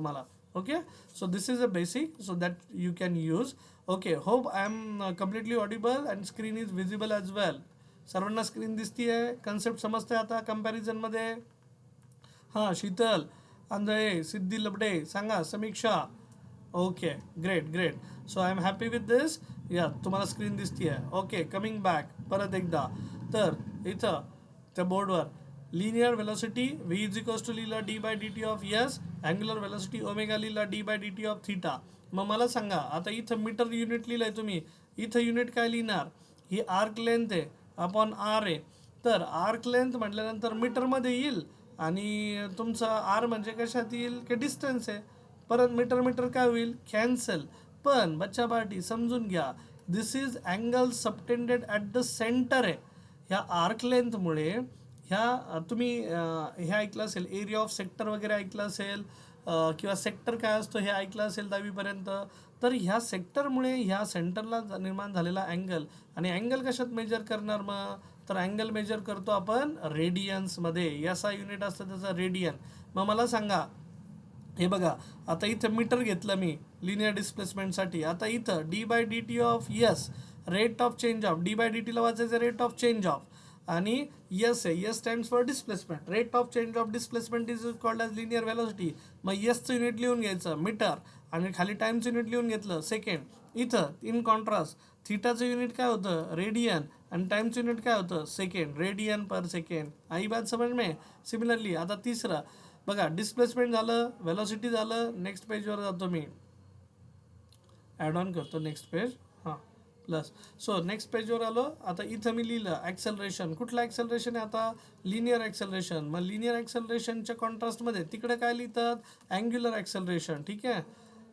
तुम्हाला. Okay, so this is a basic so that you can use. Okay, hope I am completely audible and screen is visible as well. सर्वांना screen दिसती आहे, concept समजते आता कम्पॅरिझनमध्ये. हां, शीतल आंधळे, सिद्धी लबडे, सांगा Samiksha. Okay, great great. So I am happy with this. या तुम्हाला screen दिसती आहे. ओके, कमिंग बॅक परत एकदा. तर इथं त्या बोर्डवर linear velocity V is equals to लिहिला D by D T of S, angular velocity omega लिहिला D by D T of theta. मग मला सांगा आता इथं मीटर युनिट लिहिलंय तुम्ही, इथं युनिट काय लिहिणार? ही आर्क लेंथ आहे अपॉन आर आहे. तर आर्क लेंथ म्हटल्यानंतर मीटरमध्ये येईल आणि तुमचा आर म्हणजे कशात येईल की डिस्टन्स आहे. परत मीटर मीटर काय होईल? कॅन्सल. पण बच्चा पार्टी समजून घ्या, this is angle subtended at the centre आहे. ह्या आर्क लेंथमुळे तुम्ही हे ऐकलं असेल, एरिया ऑफ सेक्टर वगैरे ऐकलं असेल, किंवा सेक्टर काय असतो हे ऐकलं असेल 10वीपर्यंत. तर ह्या सेक्टरमुळे ह्या सेंटरला निर्माण झालेला अँगल, आणि अँगल कशात मेजर करणार मग? तर अँगल मेजर करतो आपण रेडियन्समध्ये. याचा युनिट असतं त्याचा रेडियन. मग मला सांगा, हे बघा आता इथं मीटर घेतलं मी लिनियर डिस्प्लेसमेंटसाठी. आता इथं D by D T of S, rate of change of, D by D टीला वाचायचं रेट ऑफ चेंज ऑफ, आणि यस आहे, S stands for displacement. Rate of change of displacement is called as linear velocity. मग यसचं unit लिहून घ्यायचं metre, आणि खाली टाईमचं युनिट लिहून घेतलं सेकंड. इथं इन कॉन्ट्रास्ट थीटाचं युनिट काय होतं? रेडियन, आणि टाईमचं युनिट काय होतं? सेकंड, रेडियन पर सेकंड. आई बात समज में? सिमिलरली आता तिसरं बघा, डिस्प्लेसमेंट झालं, वेलोसिटी झालं. नेक्स्ट पेजवर जातो मी, ॲड ऑन करतो नेक्स्ट पेज. हां, प्लस. सो नेक्स्ट पेजवर आलो. आता इथं मी लिहिलं ॲक्सेलरेशन. कुठलं ॲक्सेलरेशन आहे आता? Linear acceleration. मग लिनियर ॲक्सेलरेशनच्या कॉन्ट्रास्टमध्ये तिकडे काय लिहितात? Angular acceleration. ठीक आहे,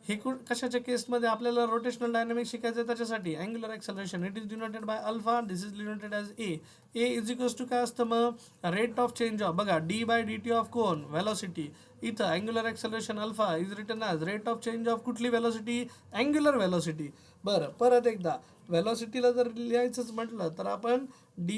हे कशाच्या केसमध्ये? आपल्याला रोटेशनल डायनामिक्स शिकायचं आहे त्याच्यासाठी. Angular acceleration it is denoted by alpha, this is denoted as A. A is equals to काय असतं मग? Rate of change of. बघा, D by D T of कोण? वेलोसिटी. इथं angular acceleration alpha is written as rate of change of कुठली velocity? Angular velocity. बरं, परत एकदा वेलोसिटीला जर लिहायचंच म्हटलं तर आपण D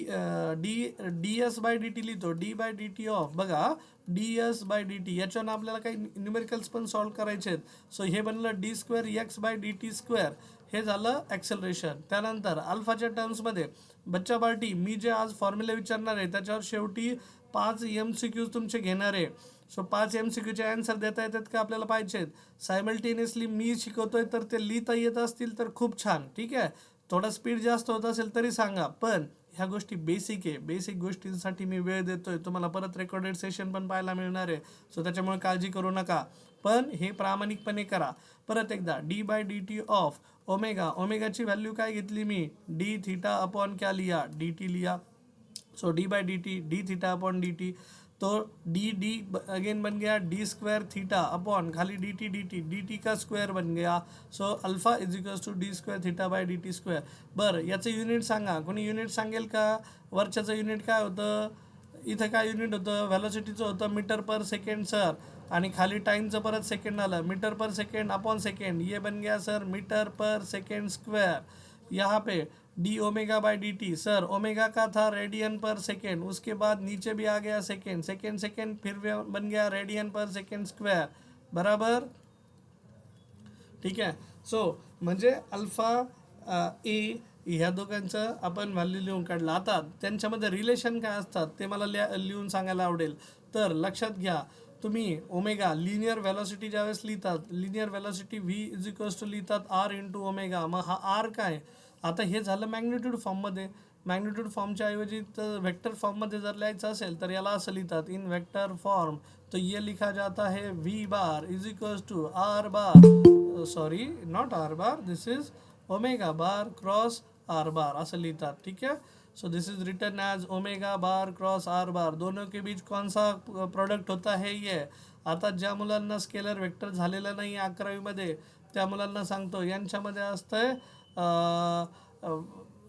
D D S by D T लिहितो. D by D T of, बघा D S by D T. याच्यानं आपल्याला काही न्यूमेरिकल्स पण सॉल्व करायचे आहेत. सो हे बनलं D square X by D T square. हे झालं ॲक्सेलरेशन. त्यानंतर अल्फाच्या टर्म्समध्ये बच्चा पार्टी मी जे आज फॉर्म्युला विचारणार आहे त्याच्यावर शेवटी 5 MCQs तुमचे घेणार आहे. सो 5 MCQचे आन्सर देता येतात का आपल्याला पाहिजेत. सायमल्टेनियसली मी शिकवतोय तर ते लिहिता येत असतील तर खूप छान. ठीक आहे, थोडा स्पीड जास्त होत असेल तरी सांगा. पण ह्या गोष्टी बेसिक आहे, बेसिक गोष्टींसाठी मी वेळ देतोय. तुम्हाला परत रेकॉर्डेड सेशन पण पाहायला मिळणार आहे. सो त्याच्यामुळे काळजी करू नका, पण हे प्रामाणिकपणे करा. परत एकदा D by D T of omega. ओमेगाची व्हॅल्यू काय घेतली मी? डी थीटा अपॉन क्या लिया? डी टी लिया. So D by D T, D theta upon D T. तो डी डी अगेन बन गया डी स्क्वायर थीटा अपॉन खाली डी टी का स्क्वायर बन गया. So alpha is equals to D square theta by D T square. बरं, याचं unit सांगा. कोणी युनिट सांगेल का? वरच्याचं युनिट काय होतं? इथं काय युनिट होतं? व्हॅलोसिटीचं होतं मीटर पर सेकंड सर, आणि खाली टाईमचं परत सेकंड आलं. Metre per second upon second, ये बन गया sir metre per second square. यहाँ पे D omega by D T, sir omega का था रेडियन पर सेकेंड, उसके बाद नीचे भी आ गया सेकेंड, सेकेंड फिर बन गया रेडियन पर सेकेंड स्क्वायर. बराबर, ठीक आहे. सो म्हणजे अल्फा ए ह्या दोघांचं आपण व्हॅल्यू लिहून काढलं. आता त्यांच्यामध्ये रिलेशन काय असतात ते मला लिहून सांगायला आवडेल. तर लक्षात घ्या, तुम्ही ओमेगा लिनियर व्हॅलोसिटी ज्यावेळेस लिहितात, linear velocity V is equals to लिहितात आर इंटू ओमेगा. मग हा आर काय? आता हे झालं मॅग्निट्यूड फॉर्ममध्ये. मॅग्निट्यूड फॉर्मच्या ऐवजी तर वेक्टर फॉर्ममध्ये जर लिहायचं असेल तर याला असं लिहितात इन वेक्टर फॉर्म. तो ये लिखा जाता है V bar is equals to R bar, sorry not R bar, this is omega bar cross R bar असं लिहितात. ठीक है, so this is written as omega bar cross R bar. दोनों के बीच कौन सा प्रोडक्ट होता है ये? आता ज्या मुलांना स्केलर वेक्टर झालेलं नाही 11वीमध्ये त्या मुलांना सांगतो, यांच्यामध्ये असतंय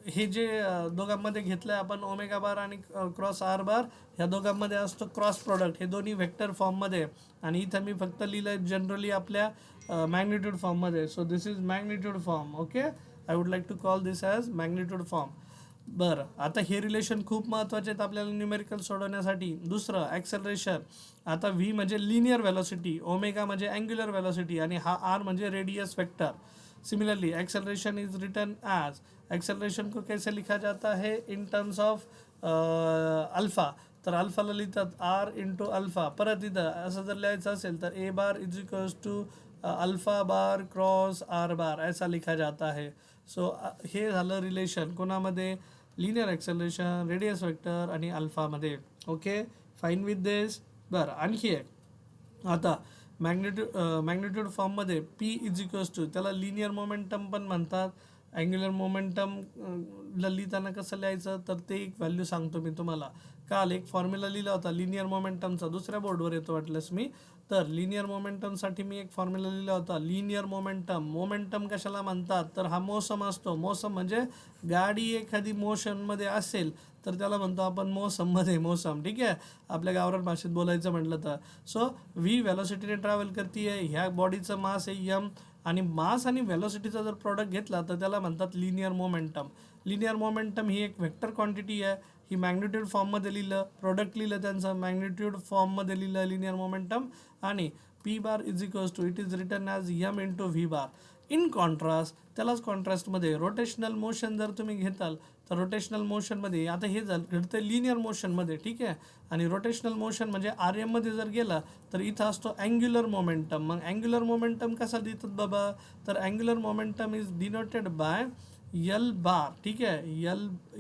हे जे दोघांमध्ये घेतलं आहे आपण ओमेगा बार आणि क्रॉस आर बार, ह्या दोघांमध्ये असतो क्रॉस प्रॉडक्ट. हे दोन्ही व्हेक्टर फॉर्ममध्ये, आणि इथं मी फक्त लिहिलं आहे जनरली आपल्या मॅग्निट्यूड फॉर्ममध्ये. So this is magnitude form. Okay, I would like to call this as magnitude form. बरं, आता हे रिलेशन खूप महत्त्वाचे आहेत आपल्याला न्यूमेरिकल सोडवण्यासाठी. दुसरं ॲक्सेलरेशन. आता व्ही म्हणजे लिनियर वेलोसिटी, ओमेगा म्हणजे अँग्युलर वेलोसिटी आणि हा आर म्हणजे radius vector. Similarly acceleration is written as, acceleration को कैसे लिखा जाता है इन टर्म्स ऑफ अल्फा. तर अल्फाला लिहितात आर इंटू अल्फा. परत इथं असं जर लिहायचं असेल तर A bar is equals to alpha bar cross R bar ऐसा लिखा जाता है. सो हे झालं रिलेशन कोणामध्ये, लिनियर ॲक्सेलरेशन, रेडियस वेक्टर आणि अल्फामध्ये. ओके, फाईन विथ दिस. बरं, आणखी एक. आता मॅग्नेट्यूड फॉर्ममध्ये पी इज इक्वल्स टू, त्याला लिनियर मोमेंटम पण म्हणतात. अँग्युलर मोमेंटम लिहिताना कसं लिहायचं तर ते एक व्हॅल्यू सांगतो मी तुम्हाला. काल एक फॉर्म्युला लिहिला होता लिनियर मोमेंटमचा, दुसऱ्या बोर्डवर येतो वाटलंस मी. तर लिनियर मोमेंटमसाठी मी एक फॉर्म्युला लिहिला होता. लिनियर मोमेंटम कशाला म्हणतात तर हा मोसम असतो. मोसम म्हणजे गाडी एखादी मोशनमध्ये असेल तर त्याला म्हणतो आपण मोसम. ठीक आहे, आपल्या गावरान भाषेत बोलायचं म्हटलं तर. सो व्ही व्हेलॉसिटीने ट्रॅव्हल करते आहे, ह्या बॉडीचं मास आहे यम, आणि मास आणि व्हेलॉसिटीचा जर प्रॉडक्ट घेतला तर त्याला म्हणतात लिनियर मोमेंटम. लिनियर मोमेंटम ही एक वेक्टर क्वांटिटी आहे. ही मॅग्निट्यूड फॉर्ममध्ये लिहिलं, प्रोडक्ट लिहिलं त्यांचं मॅग्निट्यूड फॉर्ममध्ये लिहिलं लिनियर मोमेंटम. आणि P bar is equals to it is written as M into V bar. In contrast, त्यालाच कॉन्ट्रास्टमध्ये रोटेशनल मोशन जर तुम्ही घेताल तर रोटेशनल मोशनमध्ये आता हे घडतं लिनियर मोशनमध्ये. ठीक आहे, आणि रोटेशनल मोशन म्हणजे आर एममध्ये जर गेला तर इथं असतो अँग्युलर मोमेंटम. मग अँग्युलर मोमेंटम कसा देतात बाबा, तर angular momentum is denoted by L bar. ठीक है,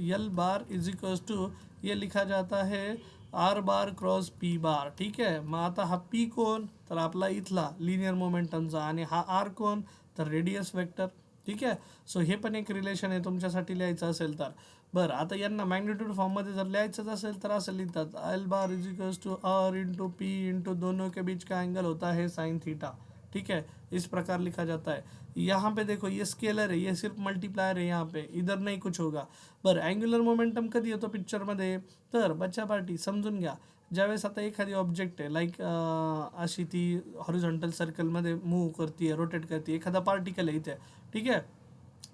L bar is equals to, ये लिखा जाता है R bar cross P bar. ठीक आहे, मग आता हा पी कोण तर आपला इथला लिनियर मोमेंटमचा, आणि हा आर कोण तर रेडियस वेक्टर. ठीक आहे, सो हे पण एक रिलेशन आहे तुमच्यासाठी लिहायचं असेल तर. बरं, आता यांना मॅग्निट्यूड फॉर्ममध्ये जर लिहायचंच असेल तर असं लिहितात L bar is equals to R into P into दोनों के बीच का एंगल होता है साइन थीटा. ठीक है, इस प्रकार लिखा जाता है. यहाँ पे देखो ये स्केलर है, ये सिर्फ मल्टीप्लायर है यहाँ पे, इधर नाही कुछ होगा. बरं, अँग्युलर मोमेंटम कधी येतो पिक्चरमध्ये तर बच्चा पार्टी समजून घ्या. ज्यावेळेस आता एखादी ऑब्जेक्ट आहे लाईक अशी ती हॉरिझॉन्टल सर्कलमध्ये मूव्ह करते, रोटेट करते, एखादा पार्टिकल आहे इथे. ठीक आहे,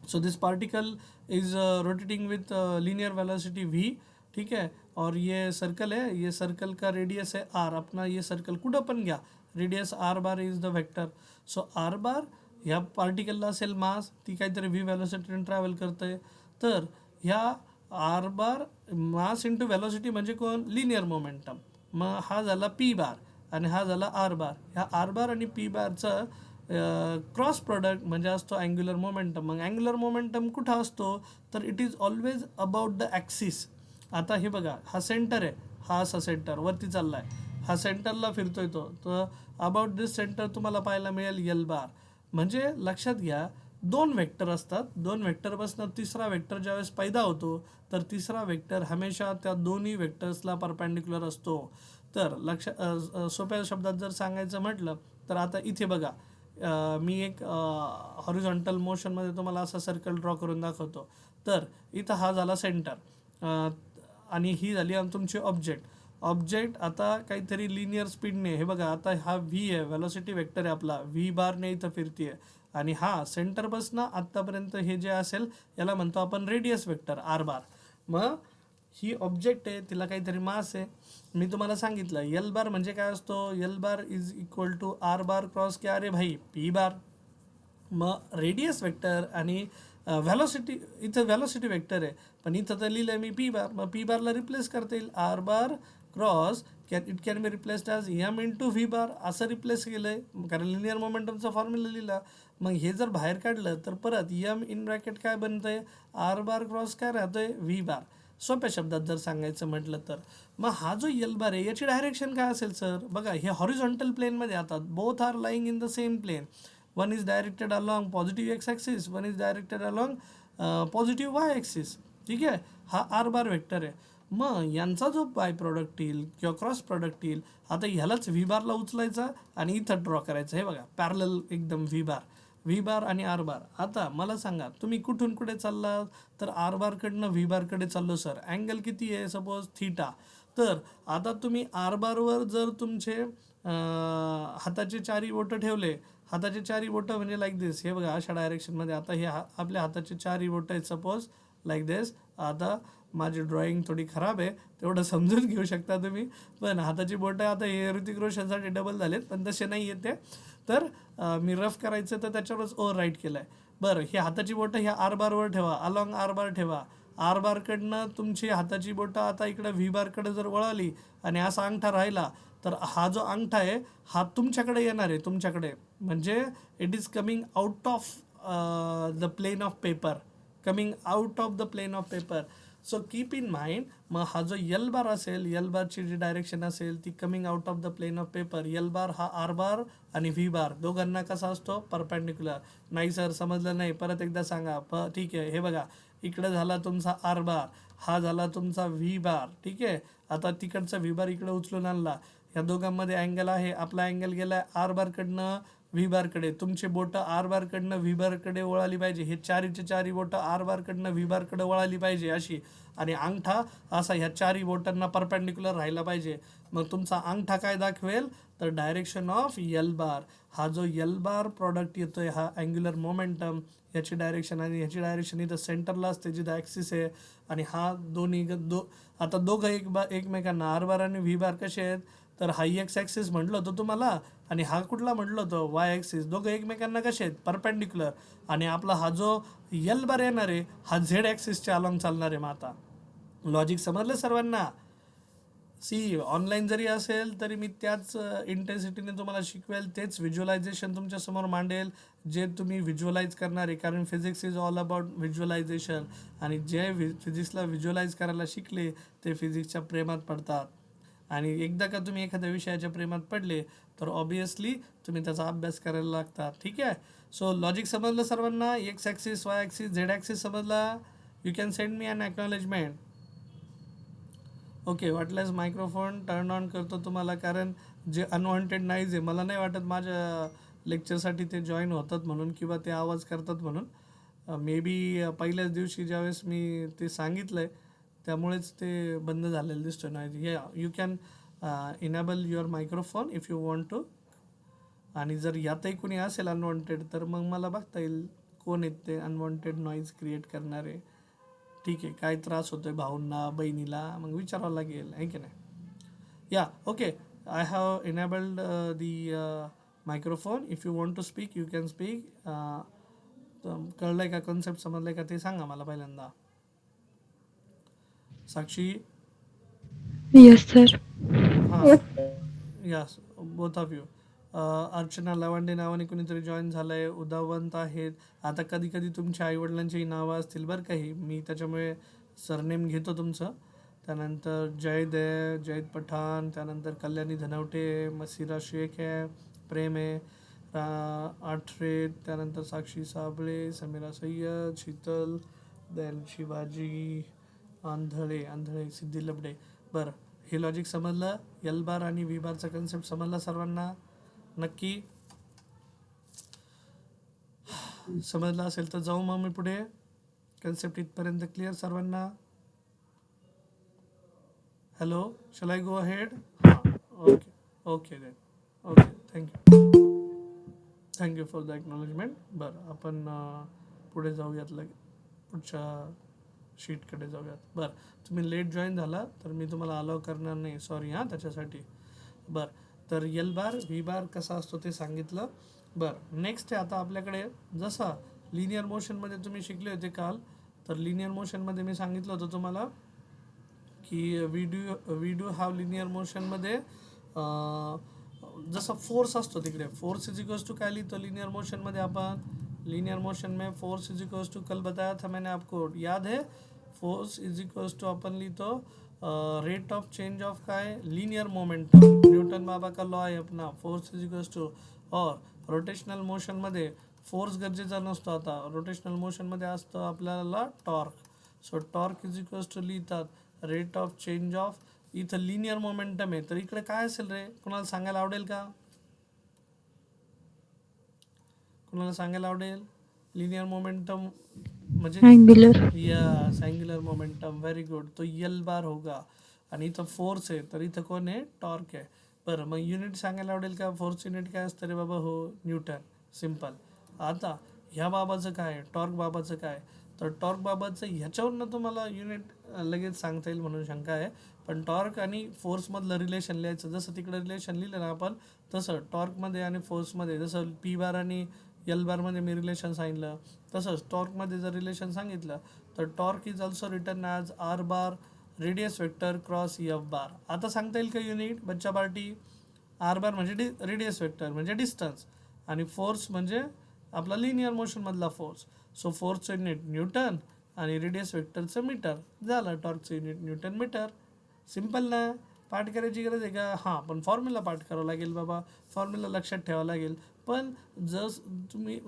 so this particle is rotating with linear velocity v. ठीक है, और ये सर्कल है, ये सर्कल का रेडियस है r. अपना ये सर्कल कुठं पण घ्या, radius r bar is the vector. So r बार ह्या पार्टिकलला असेल मास, ती काहीतरी v वेलोसिटीने ट्रॅव्हल करते. तर ह्या r बार मास इंटू वेलोसिटी म्हणजे कोण, लिनियर मोमेंटम. मग हा झाला p बार आणि हा झाला r बार. ह्या r बार आणि p बारचा क्रॉस प्रोडक्ट म्हणजे असतो अँग्युलर मोमेंटम. मग अँग्युलर मोमेंटम कुठं असतो तर it is always about the axis. आता हे बघा, हा सेंटर आहे, हा असा सेंटर वरती चालला आहे, हा सेंटरला फिरतोय तो, तर अबाउट दिस सेंटर तुम्हाला पाहायला मिळेल यल बार. म्हणजे लक्षात घ्या, दोन वेक्टर असतात, दोन वेक्टरपासून तिसरा वेक्टर ज्यावेळेस पैदा होतो तर तिसरा वेक्टर हमेशा त्या दोन्ही वेक्टर्सला परपेंडिक्युलर असतो. तर सोप्या शब्दात जर सांगायचं म्हटलं तर आता इथे बघा, मी एक हॉरिझॉन्टल मोशनमध्ये तुम्हाला असा सर्कल ड्रॉ करून दाखवतो. तर इथं हा झाला सेंटर आणि ही झाली तुमची ऑब्जेक्ट आता काहीतरी लिनियर स्पीडने, हे बघा आता हा व्ही आहे, वेलोसिटी वेक्टर आहे आपला, व्ही बारने इथं फिरते आहे. आणि हा सेंटरपासून आत्तापर्यंत हे जे असेल याला म्हणतो आपण रेडियस वेक्टर आर बार. मग ही ऑब्जेक्ट आहे, तिला काहीतरी मास आहे. मी तुम्हाला सांगितलं यल बार म्हणजे काय असतो, L bar is equal to R bar cross क्या रे भाई पी बार. मग रेडियस वेक्टर आणि व्हॅलोसिटी, इथं व्हॅलोसिटी वेक्टर आहे पण इथं तर लिहिलं आहे मी पी बार. मग पी बारला रिप्लेस करता येईल R bar cross it can be replaced as M into V bar, असं रिप्लेस केलं आहे कारण लिनियर मोमेंटमचा फॉर्म्युला लिहिला. मग हे जर बाहेर काढलं तर परत यम इन ब्रॅकेट काय बनतं आहे, आर बार क्रॉस काय राहतो आहे व्ही बार. सोप्या शब्दात जर सांगायचं म्हटलं तर मग हा जो यल बार आहे याची डायरेक्शन काय असेल सर, बघा हे हॉरिझॉन्टल प्लेनमध्ये आता both are lying in the same plane. One is directed along positive X axis, one is directed along positive Y axis. ठीक आहे, हा आर बार वेक्टर आहे. मग यांचा जो बाय प्रॉडक्ट येईल किंवा क्रॉस प्रॉडक्ट येईल, आता ह्यालाच व्ही बारला उचलायचा आणि इथं ड्रॉ करायचं. हे बघा पॅरलल एकदम व्ही बार आणि आर बार. आता मला सांगा तुम्ही कुठून कुठे चालला तर आर बारकडनं व्ही बारकडे चाललो सर, अँगल किती आहे सपोज थीटा. तर आता तुम्ही आर बारवर जर तुमचे हाताचे चारी बोटं ठेवले, हाताचे चारी बोटं म्हणजे लाईक दिस, हे बघा अशा डायरेक्शनमध्ये. आता हे आपल्या हाताचे चारी बोटं आहेत सपोज लाईक दिस, आता माझी ड्रॉइंग थोडी खराब आहे, तेवढं समजून घेऊ शकता तुम्ही. पण हाताची बोटं आता हे ऋतिक रोशनसाठी डबल झालेत, पण तसे नाही येते. तर मी रफ करायचं तर त्याच्यावरच ओव्हर राईट केलं आहे. बरं, ही हाताची बोटं ह्या आर बारवर ठेवा, अलॉंग आर बार ठेवा. आर बारकडनं तुमची हाताची बोटं आता इकडं व्ही बारकडे जर वळाली आणि असा अंगठा राहिला, तर हा जो अंगठा आहे हा तुमच्याकडे येणार आहे, तुमच्याकडे. म्हणजे it is coming out of the plane of paper, coming out of the plane of paper. So keep in mind, मग हा जो यल बार असेल, यल बारची जी डायरेक्शन असेल ती coming out of the plane of paper. L bar हा R बार आणि V बार दोघांना कसा असतो, परपेंडिक्युलर. नाही सर समजलं नाही, परत एकदा सांगा. ठीक आहे, हे बघा, इकडे झाला तुमचा आर बार, हा झाला तुमचा व्ही बार. ठीक आहे, आता तिकडचा व्ही बार इकडे उचलून आणला, ह्या दोघांमध्ये अँगल आहे, आपला अँगल गेला आर बारकडनं व्ही बारकडे. तुमचे बोटं आर बारकडनं व्ही बारकडे वळाली पाहिजे, हे चारीचे चारी बोटं आर बारकडनं व्ही बारकडे वळाली पाहिजे अशी. आणि अंगठा असा ह्या चारी बोटांना परपेंडिक्युलर राहिला पाहिजे. मग तुमचा अंगठा काय दाखवेल, तर डायरेक्शन ऑफ यल बार. हा जो यल बार प्रॉडक्ट येतोय, हा अँग्युलर मोमेंटम, ह्याची डायरेक्शन आणि ह्याची डायरेक्शन इथं सेंटरला असते जिथं ॲक्सिस आहे. आणि हा दोन्ही आता दोघं एकमेकांना आर बार आणि व्ही बार कसे आहेत, तर हा एक्स ॲक्सिस म्हटलं होतं तुम्हाला, आणि हा कुठला म्हटलं होतं, वाय ॲक्सिस. दोघं एकमेकांना कसे आहेत, परपेंडिक्युलर. आणि आपला हा जो यल बार येणार आहे हा झेड ॲक्सिसच्या अलॉंग चालणार आहे. मग आता लॉजिक समजलं सर्वांना? सी, ऑनलाईन जरी असेल तरी मी त्याच इंटेन्सिटीने तुम्हाला शिकवेल, तेच व्हिज्युअलायझेशन तुमच्यासमोर मांडेल जे तुम्ही व्हिज्युअलाइज करणार आहे. कारण physics is all about visualisation. आणि जे फिजिक्सला व्हिज्युअलाइज करायला शिकले ते फिजिक्सच्या प्रेमात पडतात. आणि एकदा का तुम्ही एखाद्या विषयाच्या प्रेमात पडले तर ऑब्वियसली तुम्ही त्याचा अभ्यास करायला लागता. ठीक आहे, सो लॉजिक समजलं सर्वांना? X axis, Y axis, Z axis समजला? You can send me an acknowledgement. Okay, वाटल्यास मायक्रोफोन टर्न ऑन करतो तुम्हाला, कारण जे अनवॉन्टेड नाईज आहे, मला नाही वाटत माझ्या लेक्चरसाठी ते जॉईन होतात म्हणून, किंवा ते आवाज करतात म्हणून. मे बी पहिल्याच दिवशी ज्यावेळेस मी ते सांगितलं आहे त्यामुळेच ते बंद झालेलं दिसतं noise. You can enable your microphone if you want to. आणि जर यातही कोणी असेल अनवॉन्टेड तर मग मला बघता येईल कोण आहेत ते अनवॉन्टेड नॉईज क्रिएट करणारे. ठीक आहे, काय त्रास होतोय भाऊंना, बहिणीला, मग विचारावं लागेल, आहे की नाही? Yeah, okay, I have enabled the microphone. If you want to speak you can speak. कळलं आहे का, कॉन्सेप्ट समजलं आहे का ते सांगा मला पहिल्यांदा. साक्षी? Yes sir. हां, yes, both of you. Archana Lavande नावाने कुणीतरी जॉईन झालं आहे, उदावंत आहेत. आता कधी कधी तुमच्या आईवडिलांचीही नावं असतील बरं काही, मी त्याच्यामुळे सरनेम घेतो तुमचं. त्यानंतर जयद आहे, जयद पठाण, त्यानंतर कल्याणी धनवटे, मसिरा शेख आहे, प्रेम आहे, आठरे, त्यानंतर साक्षी साबळे, समीरा सय्यद, शीतल, देन शिवाजी, आंधळे, सिद्धी लबडे. बरं, हे लॉजिक समजलं? यल बार आणि व्ही बारचा कन्सेप्ट समजला सर्वांना? नक्की समजलं असेल तर जाऊ मग मी पुढे. कन्सेप्ट इथपर्यंत क्लिअर सर्वांना? Hello, shall I go ahead? हां, okay okay then, okay, thank you for the acknowledgement. बरं, आपण पुढे जाऊयात, पुढच्या शीटकडे जाऊयात. बरं, तुम्ही लेट जॉईन झाला तर मी तुम्हाला अलाव करणार नाही, सॉरी हां त्याच्यासाठी. बरं, तर यल बार व्ही बार कसा असतो ते सांगितलं. बरं, नेक्स्ट आहे आता आपल्याकडे, जसा लिनियर मोशनमध्ये तुम्ही शिकले होते काल, तर लिनियर मोशनमध्ये मी सांगितलं होतं तुम्हाला की वी डू हॅव लिनियर मोशनमध्ये जसा फोर्स असतो तिकडे, फोर्स इज इक्वल्स टू काय लिहितो लिनियर मोशनमध्ये आपण? लिनियर मोशन में फोर्स इज इक्वल्स टू, कल बताया था मैंने आपको, याद है? फोर्स इज इक्वल्स टू आपण लिहितो रेट ऑफ चेंज ऑफ काय, लिनियर मोमेंटम. न्यूटन बाबा का लॉ आहे अपना, फोर्स इज इक्वल्स टू. और रोटेशनल मोशनमध्ये फोर्स गरजेचा नसतो, आता रोटेशनल मोशनमध्ये असतं आपल्याला torque. So torque is equals to लिहितात रेट ऑफ चेंज ऑफ, इथं लिनियर मोमेंटम आहे, तर इकडे काय असेल रे, कुणाला सांगायला आवडेल का? कुणाला सांगायला आवडेल? लिनियर मोमेंटम म्हणजे angular. Yes, angular momentum, very good. तो यल बार होगा. आणि इथं फोर्स आहे तर इथं कोण आहे, टॉर्क आहे. बरं, मग युनिट सांगायला आवडेल का? फोर्स युनिट काय असतं रे बाबा? हो, न्यूटन, सिम्पल. आता ह्या बाबाचं काय, टॉर्क बाबाचं काय? तर टॉर्क बाबतचं ह्याच्यावरनं तुम्हाला युनिट लगेच सांगता येईल म्हणून शंका आहे. पण टॉर्क आणि फोर्समधलं रिलेशन लिहायचं, जसं तिकडं रिलेशन लिहिलं ना आपण, तसं टॉर्कमध्ये आणि फोर्समध्ये, जसं पी बार आणि एल बारमध्ये मी रिलेशन सांगितलं, तसंच टॉर्कमध्ये जर रिलेशन सांगितलं तर torque is also written as R bar radius vector cross F bar. आता सांगता येईल का युनिट बच्चा पार्टी? आर बार म्हणजे रेडियस वेक्टर म्हणजे डिस्टन्स, आणि फोर्स म्हणजे आपला लिनियर मोशनमधला फोर्स. सो फोर्सचं युनिट न्यूटन आणि रेडियस वेक्टरचं मीटर. झालं टॉर्कचं युनिट न्यूटन मीटर. सिम्पल ना? पाठ करायची गरज आहे का? हां, पण फॉर्म्युला पाठ करावं लागेल बाबा, फॉर्म्युला लक्षात ठेवावं लागेल. पण जर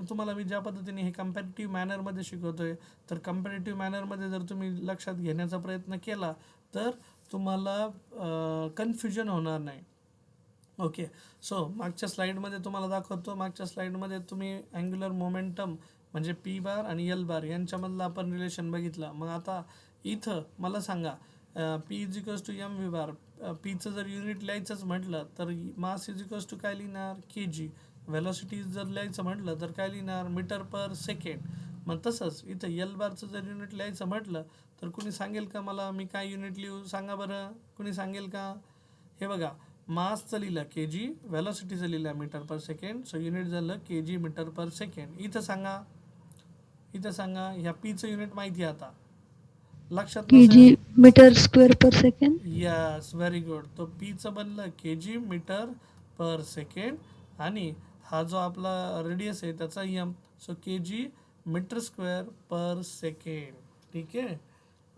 तुम्हाला मी ज्या पद्धतीने हे कम्पॅरेटिव्ह मॅनरमध्ये शिकवतो आहे, तर कम्पॅरेटिव्ह मॅनरमध्ये जर तुम्ही लक्षात घेण्याचा प्रयत्न केला तर तुम्हाला कन्फ्युजन होणार नाही. ओके. सो मागच्या स्लाईडमध्ये तुम्हाला दाखवतो, मागच्या स्लाईडमध्ये तुम्ही अँग्युलर मोमेंटम म्हणजे पी बार आणि एल बार यांच्यामधलं आपण रिलेशन बघितलं. मग आता इथं मला सांगा, P is equals to M V bar. पीचं जर युनिट लिहायचंच म्हटलं तर मास इज इक्वल्स टू काय लिहिणार? के जी. व्हेलॉसिटी जर लिहायचं म्हटलं तर काय लिहिणार? Metre per second. मग तसंच इथं एल बारचं जर युनिट लिहायचं म्हटलं तर कुणी सांगेल का मला? मी काय युनिट लिहू सांगा बरं, कुणी सांगेल का? हे बघा, मासचं लिहिलं के जी, व्हेलॉसिटीचं लिहिलं metre per second, so unit झालं के जी मीटर पर सेकंड. इथं सांगा ह्या पीचं युनिट माहिती आहे आता, लक्षात kg नसेल? meter square per second. Yes, very good. तो पीचं बनलं के जी मीटर पर सेकंड, आणि हा जो आपला रेडियस आहे त्याचा एम, सो के जी मीटर स्क्वेअर पर सेकंड. ठीक आहे,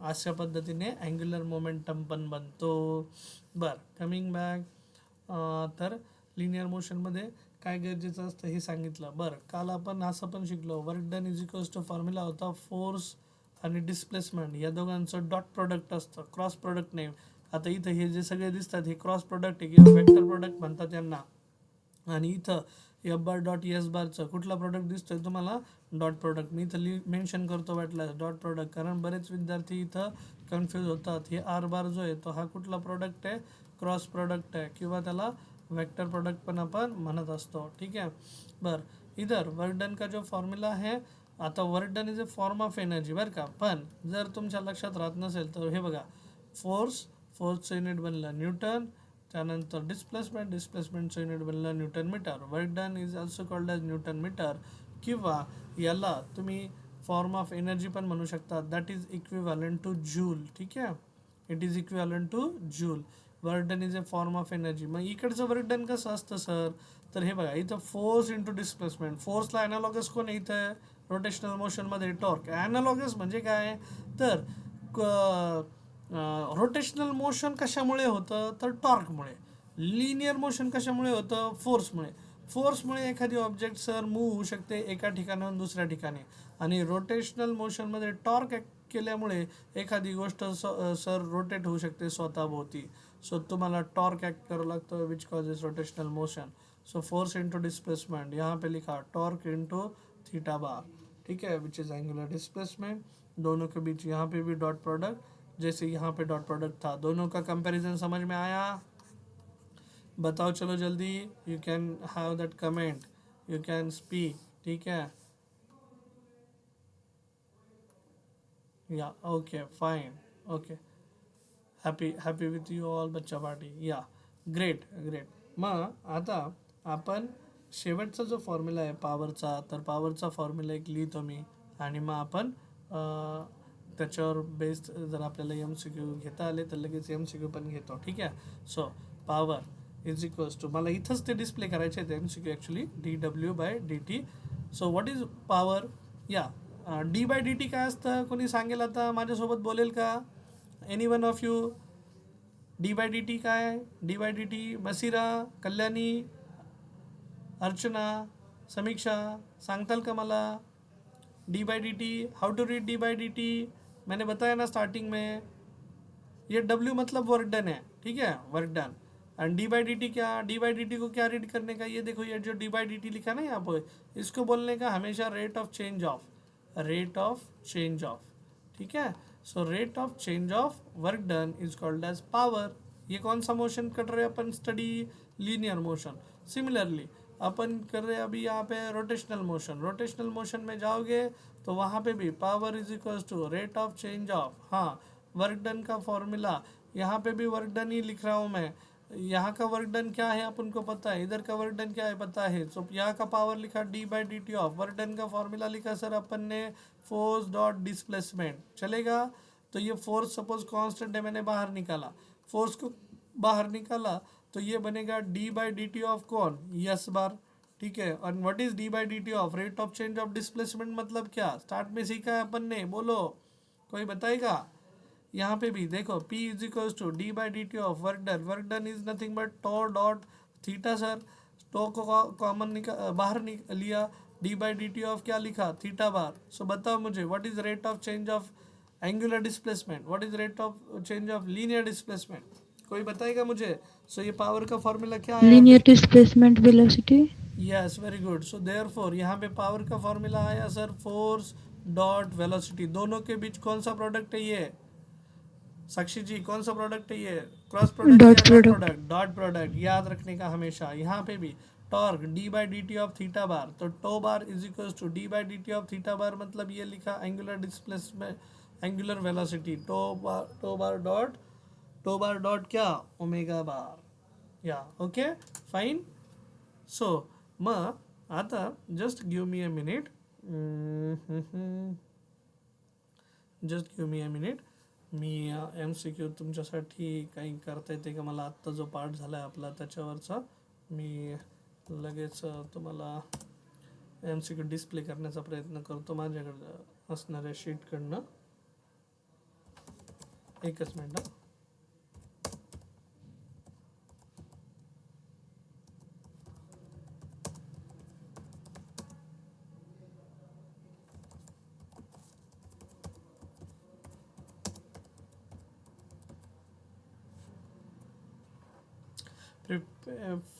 अशा पद्धतीने अँग्युलर मोमेंटम पण बनतो. बरं, कमिंग बॅक. तर लिनियर मोशनमध्ये काय गरजेचं असतं हे सांगितलं. बरं, काल आपण असं पण शिकलो, work done is equals to formula होता फोर्स आणि डिस्प्लेसमेंट या दोघांचं डॉट प्रोडक्ट असतं, क्रॉस प्रोडक्ट नाही. आता इथं हे जे सगळे दिसतात हे क्रॉस प्रोडक्ट आहे किंवा वेक्टर प्रोडक्ट म्हणतात यांना. आणि इथं एफ बार डॉट एस बारचं कुठला प्रोडक्ट दिसतोय तुम्हाला? Dot product. मी इथं मेन्शन करतो वाटलं डॉट प्रोडक्ट, कारण बरेच विद्यार्थी इथं कन्फ्यूज होतात. हे आर बार जो आहे तो हा कुठला प्रोडक्ट आहे? क्रॉस प्रोडक्ट आहे, किंवा त्याला वेक्टर प्रोडक्ट पण आपण म्हणत असतो. ठीक आहे. बरं, इधर वर्क डन का जो फॉर्म्युला है, आता work done is a form of energy बरं का. पण जर तुमच्या लक्षात राहत नसेल तर हे बघा, फोर्सचं युनिट बनलं न्यूटन, त्यानंतर डिस्प्लेसमेंटचं युनिट बनलं newton metre. Work done is also called as newton metre, किंवा याला तुम्ही फॉर्म ऑफ एनर्जी पण म्हणू शकता, that is equivalent to joule. ठीक आहे, it is equivalent to joule. Work done is a form of energy. मग इकडचं वर्क डन कसं असतं सर? तर हे बघा, इथं फोर्स इंटू डिस्प्लेसमेंट. फोर्सला ॲनालॉगस कोण आहे इथं? Rotational मोशनमध्ये torque. ॲनालॉगस म्हणजे काय? तर रोटेशनल मोशन कशामुळे होतं? तर टॉर्कमुळे. लिनियर मोशन कशामुळे होतं? फोर्समुळे. फोर्समुळे एखादी ऑब्जेक्ट सर मूव्ह होऊ शकते एका ठिकाणाहून दुसऱ्या ठिकाणी, आणि रोटेशनल मोशनमध्ये टॉर्क केल्यामुळे एखादी गोष्ट सर रोटेट होऊ शकते स्वतःभोवती. सो तुम्हाला टॉर्क ॲक्ट करावं लागतं, which causes rotational motion. So force into displacement, यहाँ पे लिखा टॉर्क इंटू थीटा बार. ठीक है, विच इज़ एंगुलर डिस्प्लेसमेंट. दोनों के बीच यहाँ पे भी डॉट प्रोडक्ट, जैसे यहाँ पे डॉट प्रोडक्ट था. दोनों का कंपैरिजन समझ में आया? बताओ चलो जल्दी. You can have that comment, you can speak. ठीक है, या okay fine. Okay, happy with you all बच्चा पार्टी. या ग्रेट. मग आता आपण शेवटचा जो फॉर्म्युला आहे पॉवरचा, तर पॉवरचा फॉर्म्युला एक लिहितो मी, आणि मग आपण त्याच्यावर बेस्ड जर आपल्याला एम सी क्यू घेता आले तर लगेच एम सी क्यू पण घेतो. ठीक आहे. So power is equals to, मला इथंच ते डिस्प्ले करायचे आहेत M C Q actually, D W by D T. So what is power? या डी बाय डी टी काय असतं? कोणी सांगेल आता, माझ्यासोबत बोलेल का? Any one of you? D by D T काय? D by D T, Basira, Kalyani, Archana, Samiksha, सांगताल का मला? D by D T, how to read D by D T? मैंने बताया ना स्टार्टिंग में, ये डब्ल्यू मतलब वर्क डन है. ठीक है, work done. End D by D T क्या? डी बाई डी टी को क्या रीड करने का? ये देखो, ये जो डी बाई डी टी लिखा ना यहाँ पर, इसको बोलने का हमेशा रेट ऑफ चेंज ऑफ. ठीक है. So rate of change of work done is called as power. ये कौन सा मोशन कर रहे हैं अपन स्टडी? Linear motion. सिमिलरली अपन कर रहे हैं अभी यहाँ पे रोटेशनल मोशन। रोटेशनल मोशन में जाओगे तो वहाँ पे भी power is equals to rate of change of, हाँ, वर्क डन का फॉर्मूला, यहाँ पे भी वर्क डन ही लिख रहा हूँ मैं। यहाँ का वर्क डन क्या है अपन को पता है, इधर का वर्क डन क्या है पता है। तो यहाँ का पावर लिखा d/dt ऑफ, वर्क डन का फॉर्मूला लिखा सर अपन ने फोर्स डॉट डिस्प्लेसमेंट, चलेगा। तो ये फोर्स सपोज कांस्टेंट है, मैंने बाहर निकाला, फोर्स को बाहर निकाला तो ये बनेगा d/dt ऑफ कौन, यस बार, ठीक है। और what is d/dt of, rate of change of displacement मतलब क्या, स्टार्ट में सीखा है अपन ने, बोलो कोई बताएगा। यहाँ पे भी देखो P is equals to d/dt of work done, work done is nothing but tau dot theta sir, tau को कॉमन बाहर लिया, d/dt ऑफ क्या लिखा, थीटा बार। सो बताओ मुझे what is rate of change of angular displacement, what is rate of change of linear displacement, कोई बताएगा मुझे। सो ये पावर का फॉर्मूला क्या है, Linear displacement velocity. Yes very good. So therefore यहाँ पे पावर का फॉर्मूला आया सर फोर्स डॉट वेलोसिटी, दोनों के बीच कौन सा प्रोडक्ट है ये, साक्षी जी कौन सा प्रोडक्ट है ये, क्रॉस प्रोडक्ट या Dot dot product. Product, dot product याद रखने का हमेशा। यहाँ पे भी torque d/dt of theta bar, तो टो bar is equals to d/dt of theta bar, मतलब ये लिखा एंगुलर डिस्प्लेसमेंट, एंगुलर वेलोसिटी, टो बार डॉट क्या, ओमेगा बार, या ओके फाइन। सो मग आता just give me a minute, just give me a minute, मी MCQ तुमच्यासाठी काही करता येते का मला, आत्ता जो पार्ट झाला आहे आपला त्याच्यावरचा मी लगेच तुम्हाला MCQ डिस्प्ले करण्याचा प्रयत्न करतो माझ्याकडं असणाऱ्या शीटकडनं, एकच मिनिट।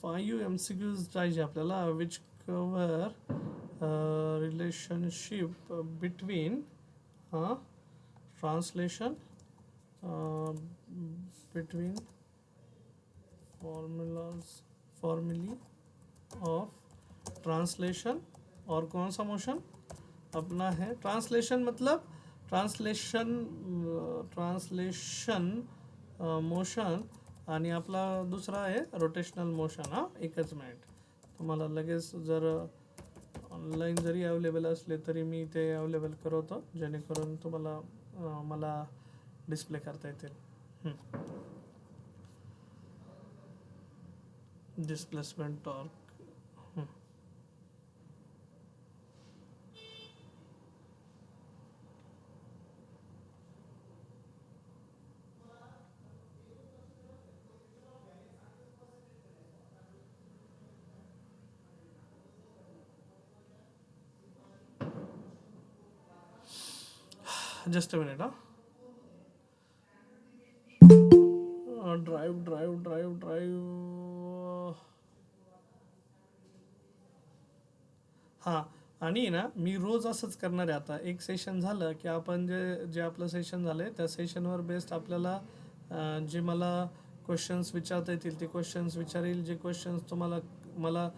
फाईव्ह MCQs पाहिजे आपल्याला which cover relationship between translation between formulae of translation और कौन सा मोशन अपना है, ट्रांसलेशन मतलब ट्रांसलेशन मोशन आणि आपला दुसरा आहे रोटेशनल मोशन। हा एकच मिनिट, तुम्हाला लगेच जर ऑनलाईन जरी अवेलेबल असले तरी मी ते अवेलेबल करवतो जेणेकरून तुम्हाला मला डिस्प्ले करता येतील। Displacement torque, just a minute, drive हां। आणि ना मी रोज असंच करणार आहे आता, एक सेशन झालं की आपण जे आपलं सेशन झालं आहे त्या सेशनवर बेस्ड आपल्याला जे मला क्वेश्चन्स विचारता येतील ते क्वेश्चन्स विचारेल, जे क्वेश्चन्स तुम्हाला मला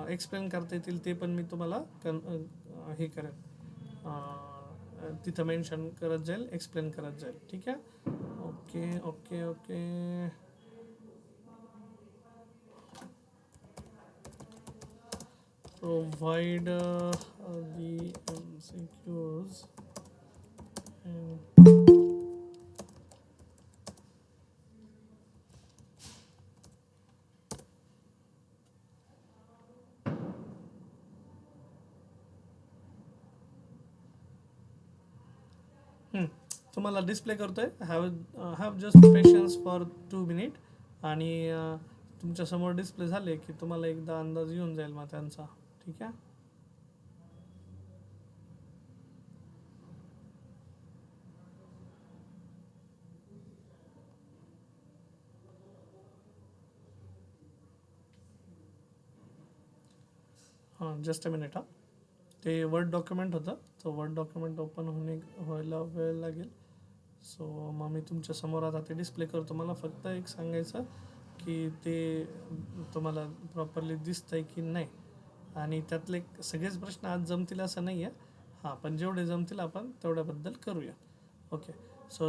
एक्सप्लेन करता येतील ते पण मी तुम्हाला हे करेल, तिथं मेन्शन करत जाईल, एक्सप्लेन करत जाईल, ठीक आहे। Okay okay okay, provide the MCQs and तुम्हाला डिस्प्ले करतोय, have just patience for 2 minute आणि तुमच्या समोर डिस्प्ले झाले की तुम्हाला एकदा अंदाज येऊन जाईल मग त्यांचा, ठीक आहे। हां जस्ट अ मिनिट, हां ते वर्ड डॉक्युमेंट होतं, तो वर्ड डॉक्युमेंट ओपन व्हायला वेळ लागेल। सो मग मी तुमच्या समोर आता ते डिस्प्ले करतो, मला फक्त एक सांगायचं की ते तुम्हाला प्रॉपरली दिसतंय की नाही. आणि त्यातले सगळेच प्रश्न आज जमतील असं नाही आहे. हां, पण जेवढे जमतील आपण तेवढ्याबद्दल करूया. ओके. सो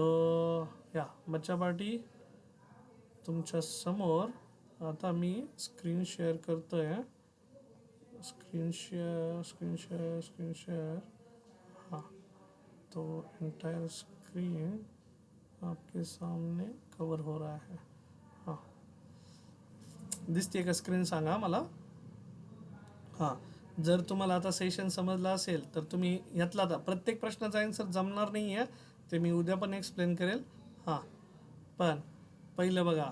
या बच्चा पार्टी तुमच्या समोर आता मी स्क्रीन शेअर करतोय. Screen share. हाँ, तो एंटायर स्क्रीन आपके सामने कवर हो रहा है. हां, दिसते का स्क्रीन सांगा मला. हां, जर तुम्हाला आता सेशन समजलं असेल तर तुम्ही यातला आता प्रत्येक प्रश्नाचा आन्सर जमणार नाही आहे, ते मी उद्या पण एक्सप्लेन करेल. हां, पण पहिलं बघा.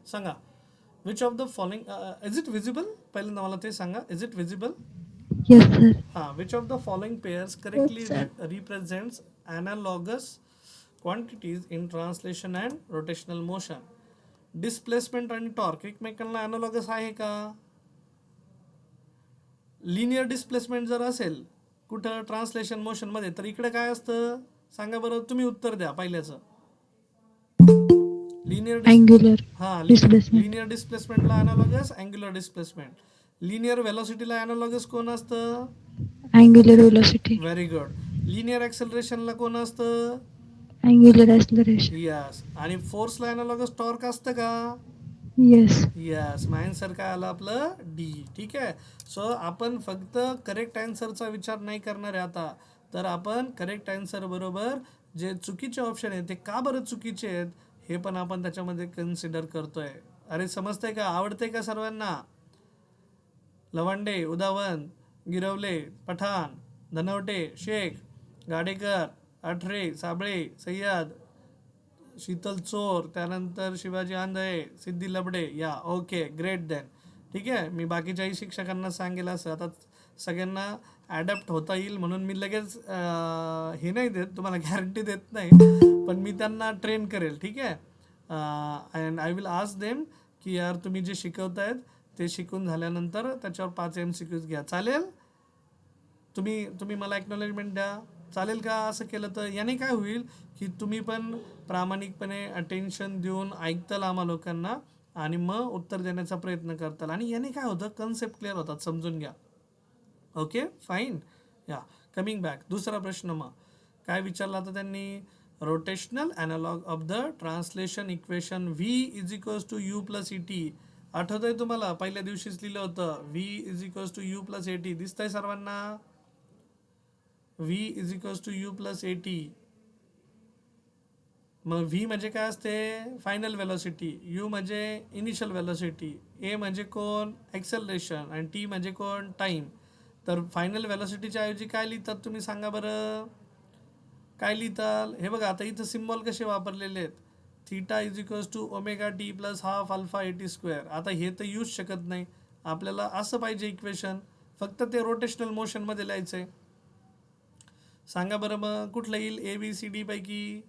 सांगा which of the following is it visible. पहिल्यांदा मला ते सांगा, is it visible. Yes, sir. हां, which of the following pairs correctly represents analogous quantities in translation and rotational motion. Displacement आणि टॉर्क एकमेकांना ॲनालॉगस आहे का. लिनियर डिस्प्लेसमेंट जर असेल कुठं ट्रान्सलेशन मोशनमध्ये, तर इकडे काय असतं सांगा बरं. तुम्ही उत्तर द्या पहिल्याचं. लिनियर Angular हां, displacement. लिनियर डिस्प्लेसमेंटला ॲनालॉगस अँग्युलर डिस्प्लेसमेंट. लिनियर व्हेलॉसिटीला ॲनालॉगस कोण असतं. Angular velocity. Very good. Linear ॲक्सेलरेशनला कोण असतं. Angular acceleration. यस. आणि फोर्सला ॲनालॉगस टॉर्क असतं का. Yes. यस. मग आन्सर काय आलं आपलं डी. ठीक आहे. सो आपण फक्त करेक्ट आन्सरचा विचार नाही करणार आहे आता, तर आपण करेक्ट आन्सर बरोबर जे चुकीचे ऑप्शन आहेत ते का बरं चुकीचे आहेत हे पण आपण त्याच्यामध्ये कन्सिडर करतोय. अरे समजतंय का. आवडतंय का सर्वांना. लवंडे, उदावन, गिरवले, पठाण, धनवटे, शेख, गाडेकर, आठरे, साबळे, सय्यद, शीतल चोर, त्यानंतर शिवाजी आंधळे, सिद्धी लबडे. या ओके ग्रेट देन. ठीक आहे. मी बाकीच्याही शिक्षकांना सांगेल असं आता सगळ्यांना ॲडॅप्ट होता येईल म्हणून मी लगेच हे नाही देत तुम्हाला, गॅरंटी देत नाही, पण मी त्यांना ट्रेन करेल. ठीक आहे. And I will ask them की यार तुम्ही जे शिकवतायत ते शिकून झाल्यानंतर त्याच्यावर 5 MCQs घ्या. चालेल. तुम्ही मला एक्नॉलेजमेंट द्या. चालेल का असं केलं तर. याने काय होईल की तुम्ही पण प्रामाणिकपणे अटेन्शन देऊन ऐकताल आम्हा लोकांना आणि मग उत्तर देण्याचा प्रयत्न करताल. आणि याने काय होतं कन्सेप्ट क्लिअर होतात. समजून घ्या. Okay fine. Yeah coming back. दुसरा प्रश्न मग काय विचारला आता त्यांनी. Rotational analogue of the translation equation V is equals to U plus E T. आठवतंय तुम्हाला पहिल्या दिवशीच लिहिलं होतं. V is equals to U plus A T. दिसतंय सर्वांना. V is equals to U plus A T. मग व्ही म्हणजे काय असते फायनल वेलोसिटी, यू म्हणजे इनिशियल वेलोसिटी, ए म्हणजे कोण ॲक्सेलरेशन आणि टी म्हणजे कोण टाईम. तर फायनल वेलोसिटीच्या ऐवजी काय लिहितात तुम्ही सांगा बरं. काय लिहिताल. हे बघा आता इथं सिम्बॉल कसे वापरलेले आहेत. Theta is equals to omega T plus half alpha A T square. आता हे तर यूज शकत नाही आपल्याला. असं पाहिजे इक्वेशन. फक्त ते रोटेशनल मोशनमध्ये लिहायचं आहे. सांगा बरं मग कुठलं येईल ए बी सी डी पैकी.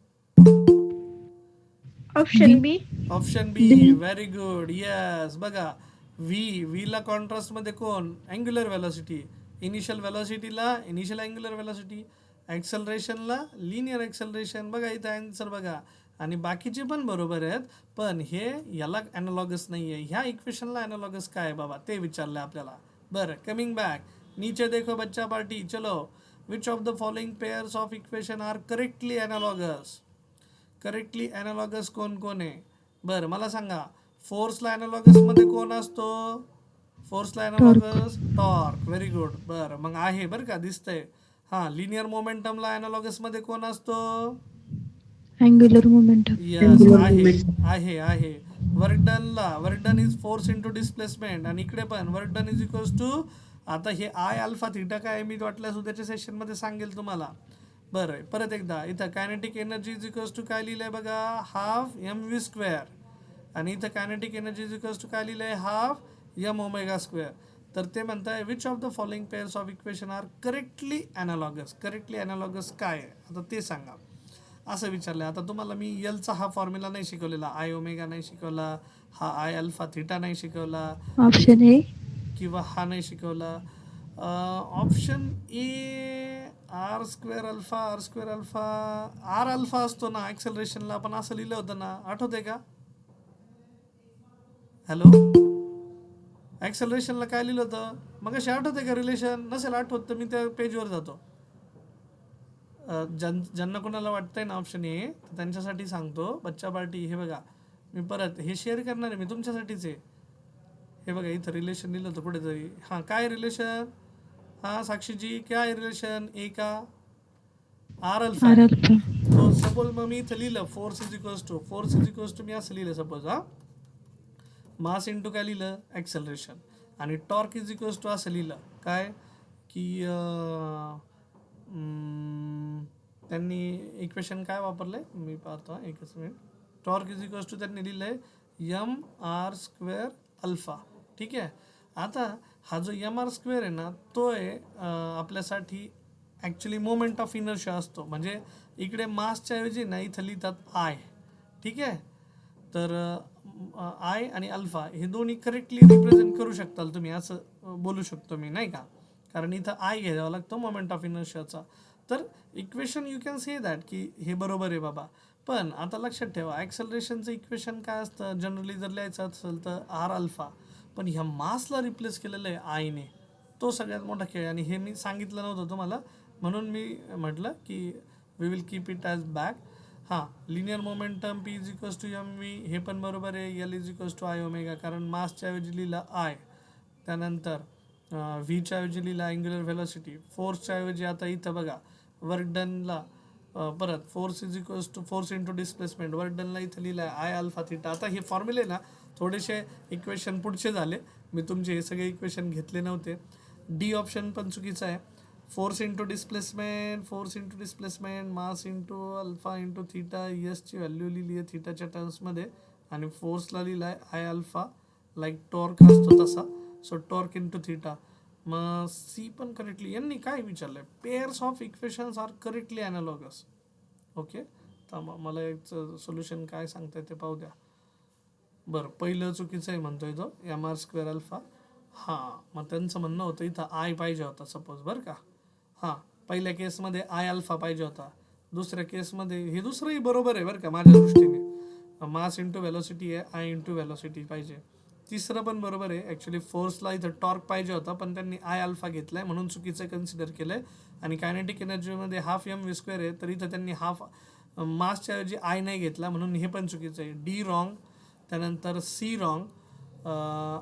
Option B. Option B. Very good. Yes. बघा व्हीला कॉन्ट्रास्टमध्ये कोण अँग्युलर वेलोसिटी, इनिशियल वेलोसिटीला इनिशियल अँग्युलर वेलोसिटी, ॲक्सेलरेशनला लिनियर ॲक्सेलरेशन. बघा इथं आन्सर बघा. आणि बाकीचे पण बरोबर आहेत, पण हे याला ॲनालॉगस नाही आहे. ह्या इक्वेशनला ॲनालॉगस काय आहे बाबा ते विचारलं आपल्याला. बरं कमिंग बॅक. नीचे देखो बच्चा पार्टी. चलो. Which of the following pairs of equation are correctly analogous. Correctly analogous कोण कोण आहे. बरं मला सांगा. फोर्सला ॲनालॉगसमध्ये कोण असतो. फोर्सला ॲनालॉगस टॉर्क. Very good. बरं मग आहे बरं का दिसतंय. हां, लिनियर मोमेंटमला ॲनालॉगसमध्ये कोण असतो. Angular momentum. यस आहे. Work done is force into displacement. आणि इकडे पण work done is equals to. आता हे आय अल्फा थीटा काय मी वाटल्यास उद्याच्या सेशनमध्ये सांगेल तुम्हाला. बरं परत एकदा इथं kinetic energy is equals to काय लिहिलं आहे बघा हाफ एम व्ही स्क्वेअर. आणि इथं kinetic energy is equals to काय लिहिलं आहे हाफ एम ओमेगा स्क्वेअर. तर ते म्हणताय which of the following pairs of equation are correctly analogous. Correctly analogous काय आहे आता ते सांगा असं विचारलं. आता तुम्हाला मी एलचा हा फॉर्म्युला नाही शिकवलेला, आय ओमेगा नाही शिकवला, हा आय अल्फा थीटा नाही शिकवला, Option A. किंवा हा नाही शिकवला. Option A R square alpha R alpha असतो ना ॲक्सेलरेशनला, आपण असं लिहिलं होतं ना, आठवतंय का? हॅलो, ॲक्सेलरेशनला काय लिहिलं होतं मग? अशी आठवतंय का रिलेशन? नसेल आठवत तर मी त्या पेजवर जातो. ज्यांना कोणाला वाटतंय ना ऑप्शन ए, तर त्यांच्यासाठी सांगतो. बच्चा पार्टी, हे बघा मी परत हे शेअर करणार आहे, मी तुमच्यासाठीच आहे. हे बघा इथं रिलेशन लिहिलं होतं कुठेतरी. हां, काय रिलेशन? हां साक्षीजी, क्या आहे रिलेशन? ए का आर अल्फा आर आहे. अल्फा. सो सपोज मग मी इथं लिहिलं फोर्स इज इक्वल्स टू मी असं लिहिलं सपोज. मास इंटू काय लिहिलं? ॲक्सेलरेशन. आणि टॉर्क इज इक्वल्स टू असं लिहिलं काय की त्यांनी इक्वेशन काय वापरलं आहे मी पाहतो, एकच minute. Torque is equals to त्यांनी लिहिलं आहे यम आर स्क्वेअर अल्फा. ठीक आहे. आता हा जो यम आर स्क्वेअर आहे ना, तो आहे आपल्यासाठी ॲक्च्युली मोमेंट ऑफ इनर्शिया असतो. म्हणजे इकडे मासच्या ऐवजी ना इथं लिहितात आय. ठीक आहे. तर आय आणि अल्फा हे दोन्ही करेक्टली रिप्रेझेंट करू शकताल तुम्ही, असं बोलू शकतो मी, नाही का? कारण इथं आय घ्यावा लागतो मोमेंट ऑफ इनर्शियाचा. तर equation you can say that की हे बरोबर आहे बाबा. पण आता लक्षात ठेवा, ॲक्सेलरेशनचं इक्वेशन काय असतं जनरली जर लिहायचं असेल तर आर अल्फा. पण ह्या मासला रिप्लेस केलेलं आहे आयने. तो सगळ्यात मोठा खेळ. आणि हे मी सांगितलं नव्हतं तुम्हाला, म्हणून मी म्हटलं की we will keep it as back. हां, linear momentum P is equals to M V, हे पण बरोबर आहे. L is equals to I omega, कारण मासच्या ऐवजी लिहिलं आय. त्यानंतर व्हीच्या ऐवजी लिहिलं अँग्युलर व्हेलॉसिटी. फोर्सच्या ऐवजी आता इथं बघा वर्क डनला परत force is equals to force into displacement. Work डनला इथं लिहिलं आहे आय अल्फा थिटा. आता हे फॉर्म्युले ना थोडेसे इक्वेशन पुढचे झाले, मी तुमचे हे सगळे इक्वेशन घेतले नव्हते. डी ऑप्शन पण चुकीचं आहे. Force into displacement, mass into alpha into theta. यसची व्हॅल्यू लिहिली आहे थिटाच्या टर्म्समध्ये, आणि फोर्सला लिहिला आहे आय अल्फा, लाईक टॉर्क असतो तसा. So torque into theta. मग सी पण करेक्टली. यांनी काय विचारलं आहे? Pairs of equations are correctly analogous. Okay, तर मला एक सोल्युशन काय सांगताय ते पाहू द्या. बरं, पहिलं चुकीचं आहे म्हणतोय तो एम आर स्क्वेअर अल्फा. हां, मग त्यांचं म्हणणं होतं इथं आय पाहिजे होता सपोज, बरं का. हां, पहिल्या केसमध्ये आय अल्फा पाहिजे होता. दुसऱ्या केसमध्ये हे दुसरंही बरोबर आहे बरं का माझ्या दृष्टीने. मास इंटू व्हेलॉसिटी आहे, आय इंटू व्हेलॉसिटी पाहिजे. तिसरं पण बरोबर आहे. ॲक्च्युली फोर्सला इथं टॉर्क पाहिजे होता, पण त्यांनी आय अल्फा घेतला आहे म्हणून चुकीचं कन्सिडर केलं आहे. आणि कायनेटिक एनर्जीमध्ये हाफ एम व्ही स्क्वेअर आहे, तर इथं त्यांनी हाफ मासच्या ऐवजी आय नाही घेतला, म्हणून हे पण चुकीचं आहे. D wrong. त्यानंतर सी रॉंग.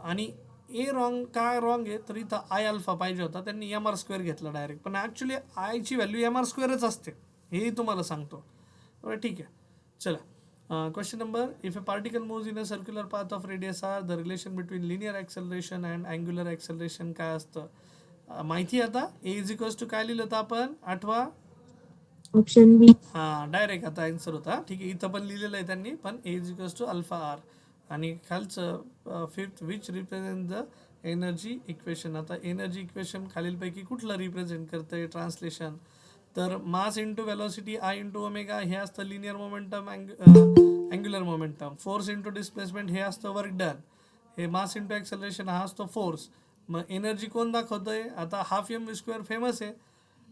आणि ए रॉंग. काय रॉंग आहे? तर इथं आय अल्फा पाहिजे होता, त्यांनी एम आर स्क्वेअर घेतला डायरेक्ट. पण ॲक्च्युली आयची व्हॅल्यू एम आर स्क्वेअरच असते, हेही तुम्हाला सांगतो. बरं ठीक आहे, चला. Question number, if a particle moves in a circular path of radius R, the relation between linear acceleration and angular acceleration काय असतं? माहिती आहे आता. ए इज इक्वल्स टू काय लिहिलं होतं आपण? आठवा ऑप्शन बी. हां, डायरेक्ट आता आन्सर होता. ठीक आहे, इथं पण लिहिलेलं आहे त्यांनी, पण A is equals to alpha R. आणि खालचं fifth, which represent the energy equation. आता एनर्जी इक्वेशन खालीलपैकी कुठलं रिप्रेझेंट करतं आहे? ट्रान्सलेशन. तर mass into velocity I into omega हे असतं linear momentum, angular momentum. Force into displacement हे असतं वर्क डन. हे मास इंटू ॲक्सेलरेशन हा असतो फोर्स. मग एनर्जी कोण दाखवतोय? आता half M V square famous आहे.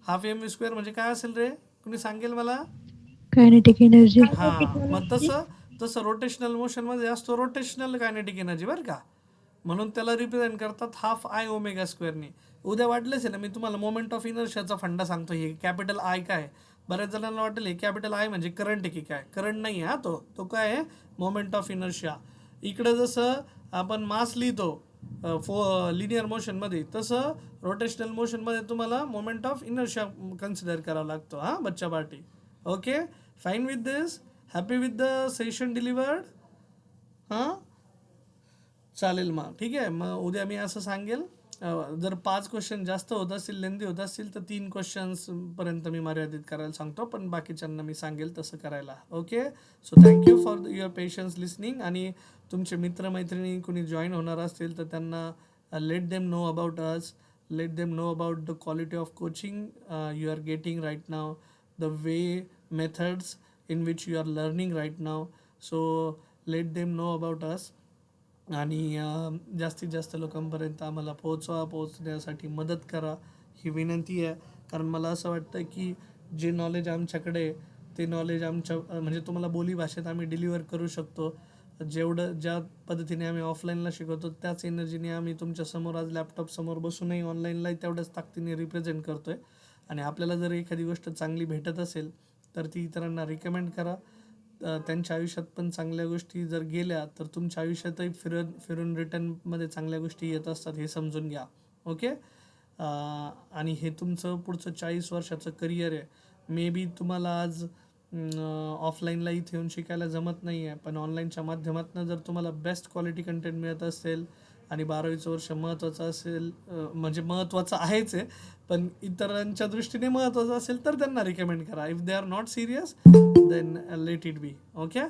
हाफ एम व्ही स्क्वेअर म्हणजे काय असेल रे? कुणी सांगेल मला? Kinetic energy. हां, मग तसं रोटेशनल मोशनमध्ये असतो रोटेशनल कायनेटिक एनर्जी, बरं का. म्हणून त्याला रिप्रेझेंट करतात हाफ आय ओमेगा स्क्वेअरने. उद्या वाटलंच आहे ना मी तुम्हाला मोमेंट ऑफ इनर्शियाचा फंडा सांगतो. हे कॅपिटल आय काय? बऱ्याच जणांना वाटेल हे कॅपिटल आय म्हणजे करंट आहे की काय. करंट नाही आहे, तो काय आहे? Moment of inertia. इकडं जसं आपण मास लिहितो लिनियर मोशनमध्ये, तसं रोटेशनल मोशनमध्ये तुम्हाला मोमेंट ऑफ इनर्शिया कन्सिडर करावा लागतो. हां बच्चा party. Okay, fine with this, happy with the session delivered. हां, चालेल मग, ठीक आहे. मग उद्या मी असं सांगेल, जर 5 क्वेश्चन जास्त होत असतील, लेंदी होत असतील, तर 3 क्वेश्चन्सपर्यंत मी मर्यादित करायला सांगतो, पण बाकीच्यांना मी सांगेल तसं करायला. Okay, so thank you for your patience listening. आणि तुमचे मित्रमैत्रिणी कुणी जॉईन होणार असतील तर त्यांना let them know about us, let them know about the quality of coaching you are getting right now, the way methods in which you are learning right now. So let them know about us. आणि जास्तीत जास्त लोकांपर्यंत आम्हाला पोहोचण्यासाठी मदत करा, ही विनंती आहे. कारण मला असं वाटतं की जे नॉलेज आमच्याकडे आहे, ते नॉलेज आमच्या म्हणजे तुम्हाला बोलीभाषेत आम्ही डिलिव्हर करू शकतो. जेवढं ज्या पद्धतीने आम्ही ऑफलाईनला शिकवतो त्याच एनर्जीने आम्ही तुमच्यासमोर आज लॅपटॉपसमोर बसूनही ऑनलाईनलाही तेवढ्याच ताकदीने रिप्रेझेंट करतो आहे. आणि आपल्याला जर एखादी गोष्ट चांगली भेटत असेल तर ती इतरांना रिकमेंड करा. त्यांच्या आयुष्यात पण चांगल्या गोष्टी जर गेल्या तर तुमच्या आयुष्यातही फिरून फिरून रिटर्नमध्ये चांगल्या गोष्टी येत असतात हे समजून घ्या. ओके. आणि हे तुमचं पुढचं 40 वर्षाचं करिअर आहे. मे बी तुम्हाला आज ऑफलाईनला इथे येऊन शिकायला जमत नाही आहे, पण ऑनलाईनच्या माध्यमातून जर तुम्हाला बेस्ट क्वालिटी कंटेंट मिळत असेल आणि 12वीचं वर्ष महत्त्वाचं असेल, म्हणजे महत्त्वाचं आहेच आहे, पण इतरांच्या दृष्टीने महत्त्वाचं असेल तर त्यांना रिकमेंड करा. If they are not serious then let it be. Okay.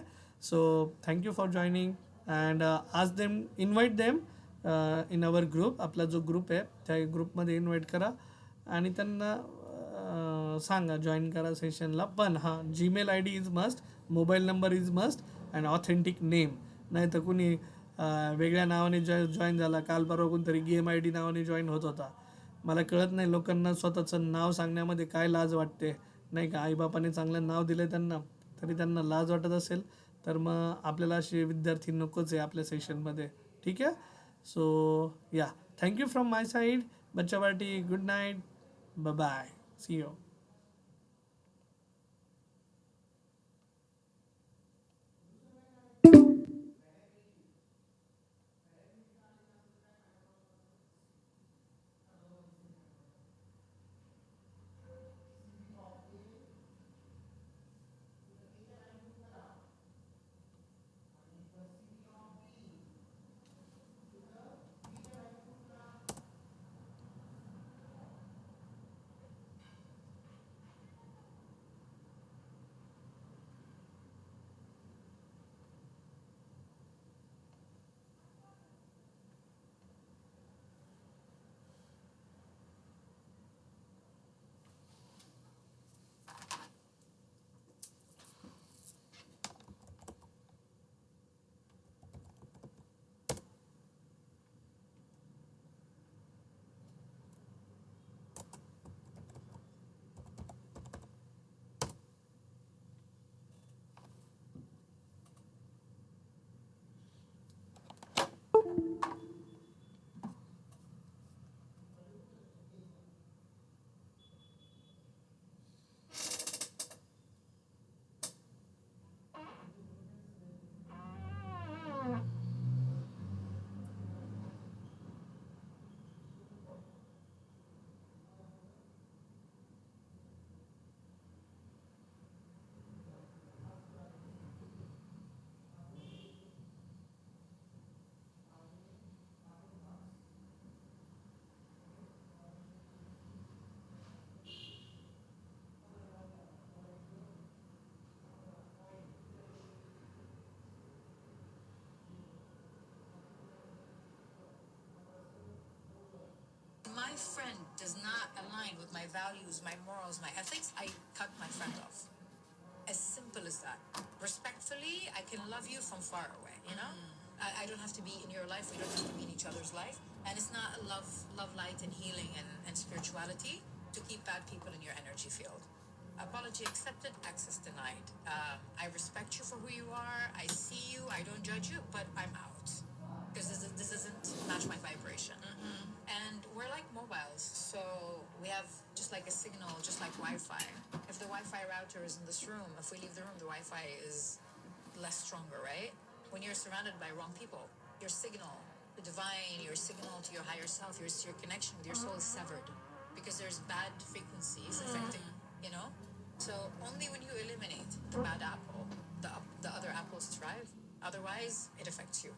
So thank you for joining and आज them invite them in our group. आपला जो ग्रुप आहे त्या ग्रुपमध्ये इन्व्हाइट करा आणि त्यांना सांगा जॉईन करा सेशनला. पण हां, Gmail I D is must, mobile number is must and authentic name. नाही तर कुणी वेगळ्या नावाने जॉईन झाला. काल परवा कोणतरी गेम आय डी नावाने जॉईन होत होता. मला कळत नाही लोकांना स्वतःचं नाव सांगण्यामध्ये काय लाज वाटते, नाही का. आईबापाने चांगलं नाव दिलं त्यांना तरी त्यांना लाज वाटत असेल तर मग आपल्याला असे विद्यार्थी नकोच आहे आपल्या सेशनमध्ये. ठीक आहे. So yeah, thank you from my side. बच्चा party, good night, bye, see you. My friend does not align with my values, my morals, my ethics, I cut my friend off. As simple as that. Respectfully, I can love you from far away, you know? I don't have to be in your life, we don't have to be in each other's life. And it's not love, light, and healing and spirituality to keep bad people in your energy field. Apology accepted, access denied. I respect you for who you are, I see you, I don't judge you, but I'm out. Because this doesn't match my vibration. And we're like mobiles, so we have just like a signal, just like Wi-Fi. If the Wi-Fi router is in this room, if we leave the room, the Wi-Fi is less stronger, right? When you're surrounded by wrong people, your signal, the divine, your signal to your higher self, your connection with your soul is severed because there's bad frequencies affecting, you know? So only when you eliminate the bad apple, the other apples thrive. Otherwise, it affects you.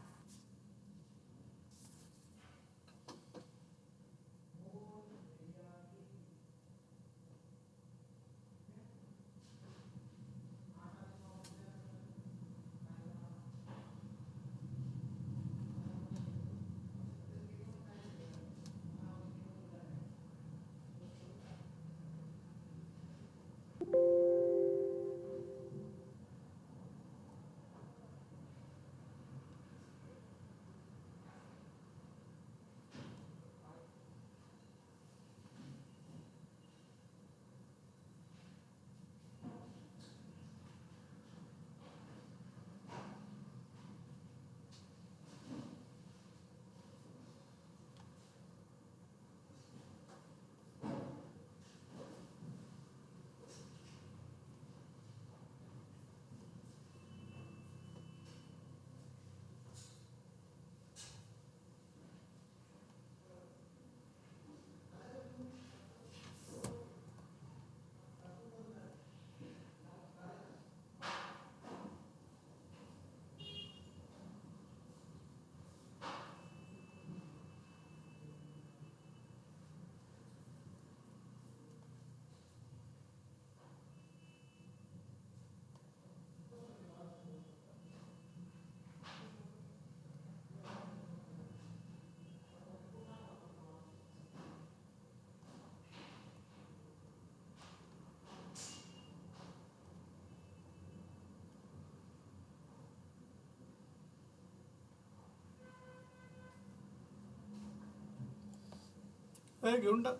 घेऊन टाक